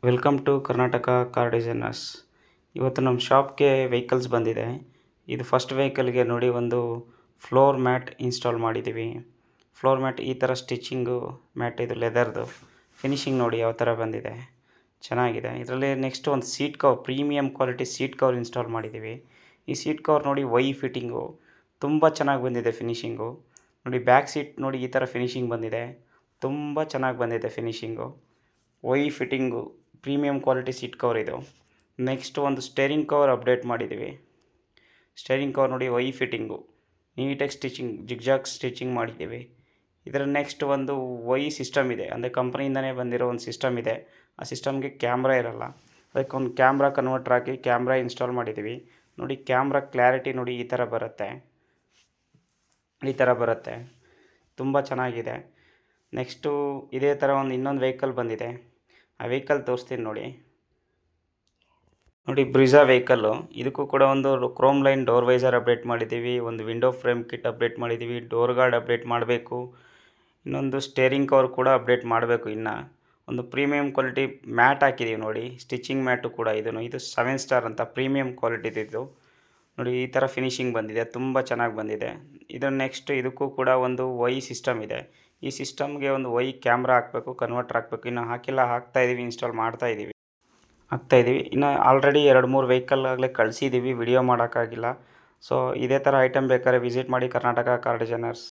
Welcome to Karnataka car designers. ಇವತ್ತು ನಮ್ಮ ಶಾಪ್ಗೆ ವೆಹಿಕಲ್ಸ್ ಬಂದಿದೆ. ಇದು ಫಸ್ಟ್ ವೆಹಿಕಲ್ಗೆ ನೋಡಿ ಒಂದು ಫ್ಲೋರ್ ಮ್ಯಾಟ್ ಇನ್ಸ್ಟಾಲ್ ಮಾಡಿದ್ದೀವಿ. ಫ್ಲೋರ್ ಮ್ಯಾಟ್ ಈ ಥರ ಸ್ಟಿಚಿಂಗು ಮ್ಯಾಟ್, ಇದು ಲೆದರ್ದು ಫಿನಿಶಿಂಗ್ ನೋಡಿ ಯಾವ ಥರ ಬಂದಿದೆ, ಚೆನ್ನಾಗಿದೆ. ಇದರಲ್ಲಿ ನೆಕ್ಸ್ಟ್ ಒಂದು seat cover, premium quality seat cover install ಮಾಡಿದ್ದೀವಿ. ಈ ಸೀಟ್ ಕವರ್ ನೋಡಿ ವೈ ಫಿಟ್ಟಿಂಗು ತುಂಬ ಚೆನ್ನಾಗಿ ಬಂದಿದೆ ಫಿನಿಶಿಂಗು. ನೋಡಿ ಬ್ಯಾಕ್ ಸೀಟ್ ನೋಡಿ ಈ ಥರ ಫಿನಿಶಿಂಗ್ ಬಂದಿದೆ, ತುಂಬ ಚೆನ್ನಾಗಿ ಬಂದಿದೆ finishing. Y fitting premium quality seat cover ಇದು. ನೆಕ್ಸ್ಟ್ ಒಂದು ಸ್ಟೇರಿಂಗ್ ಕವರ್ ಅಪ್ಡೇಟ್ ಮಾಡಿದ್ದೀವಿ. ಸ್ಟೇರಿಂಗ್ ಕವರ್ ನೋಡಿ ವೈ ಫಿಟ್ಟಿಂಗು, ನೀಟಾಗಿ ಸ್ಟಿಚಿಂಗ್ ಜಿಗ್ಜಾಗ್ ಸ್ಟಿಚಿಂಗ್ ಮಾಡಿದ್ದೀವಿ. ಇದರ ನೆಕ್ಸ್ಟ್ ಒಂದು ವೈ ಸಿಸ್ಟಮ್ ಇದೆ, ಅಂದರೆ ಕಂಪ್ನಿಯಿಂದನೇ ಬಂದಿರೋ ಒಂದು ಸಿಸ್ಟಮ್ ಇದೆ. ಆ ಸಿಸ್ಟಮ್ಗೆ ಕ್ಯಾಮ್ರಾ ಇರಲ್ಲ, ಅದಕ್ಕೆ ಒಂದು ಕ್ಯಾಮ್ರಾ ಕನ್ವರ್ಟರ್ ಹಾಕಿ ಕ್ಯಾಮ್ರಾ ಇನ್ಸ್ಟಾಲ್ ಮಾಡಿದ್ದೀವಿ. ನೋಡಿ ಕ್ಯಾಮ್ರಾ ಕ್ಲಾರಿಟಿ ನೋಡಿ ಈ ಥರ ಬರುತ್ತೆ, ತುಂಬ ಚೆನ್ನಾಗಿದೆ. ನೆಕ್ಸ್ಟು ಇದೇ ಥರ ಇನ್ನೊಂದು ವೆಹಿಕಲ್ ಬಂದಿದೆ, ಆ ವೆಹಿಕಲ್ ತೋರಿಸ್ತೀನಿ ನೋಡಿ. ಬ್ರಿಜಾ ವೆಹಿಕಲ್ಲು, ಇದಕ್ಕೂ ಕೂಡ ಒಂದು chrome line door visor update ಮಾಡಿದ್ದೀವಿ, ಒಂದು ವಿಂಡೋ ಫ್ರೇಮ್ ಕಿಟ್ ಅಪ್ಡೇಟ್ ಮಾಡಿದ್ದೀವಿ, ಡೋರ್ ಗಾರ್ಡ್ ಅಪ್ಡೇಟ್ ಮಾಡಬೇಕು, ಇನ್ನೊಂದು ಸ್ಟೇರಿಂಗ್ ಕವರ್ ಕೂಡ ಅಪ್ಡೇಟ್ ಮಾಡಬೇಕು. ಇನ್ನು ಒಂದು ಪ್ರೀಮಿಯಂ ಕ್ವಾಲಿಟಿ ಮ್ಯಾಟ್ ಹಾಕಿದ್ದೀವಿ ನೋಡಿ, ಸ್ಟಿಚಿಂಗ್ ಮ್ಯಾಟು ಕೂಡ ಇದು 7 ಸ್ಟಾರ್ ಅಂತ ಪ್ರೀಮಿಯಂ ಕ್ವಾಲಿಟಿದಿದ್ದು ನೋಡಿ. ಈ ಥರ ಫಿನಿಶಿಂಗ್ ಬಂದಿದೆ, ತುಂಬ ಚೆನ್ನಾಗಿ ಬಂದಿದೆ. ಇದು ನೆಕ್ಸ್ಟ್ ಇದಕ್ಕೂ ಕೂಡ ಒಂದು ವೈ ಸಿಸ್ಟಮ್ ಇದೆ. ಈ ಸಿಸ್ಟಮ್ಗೆ ಒಂದು ವೈ ಕ್ಯಾಮ್ರಾ ಹಾಕಬೇಕು, ಕನ್ವರ್ಟರ್ ಹಾಕಬೇಕು. ಇನ್ನು ಹಾಕಿಲ್ಲ, ಹಾಕ್ತಾಯಿದ್ದೀವಿ, ಇನ್ಸ್ಟಾಲ್ ಮಾಡ್ತಾಯಿದ್ದೀವಿ. ಇನ್ನು ಆಲ್ರೆಡಿ 2-3 ವೆಹಿಕಲ್ ಆಗಲೇ ಕಳಿಸಿದ್ದೀವಿ, ವಿಡಿಯೋ ಮಾಡೋಕ್ಕಾಗಿಲ್ಲ. ಸೊ ಇದೇ ಥರ ಐಟಮ್ ಬೇಕಾದ್ರೆ ವಿಸಿಟ್ ಮಾಡಿ ಕರ್ನಾಟಕ ಕಾರ್ ಡಿಸೈನರ್ಸ್.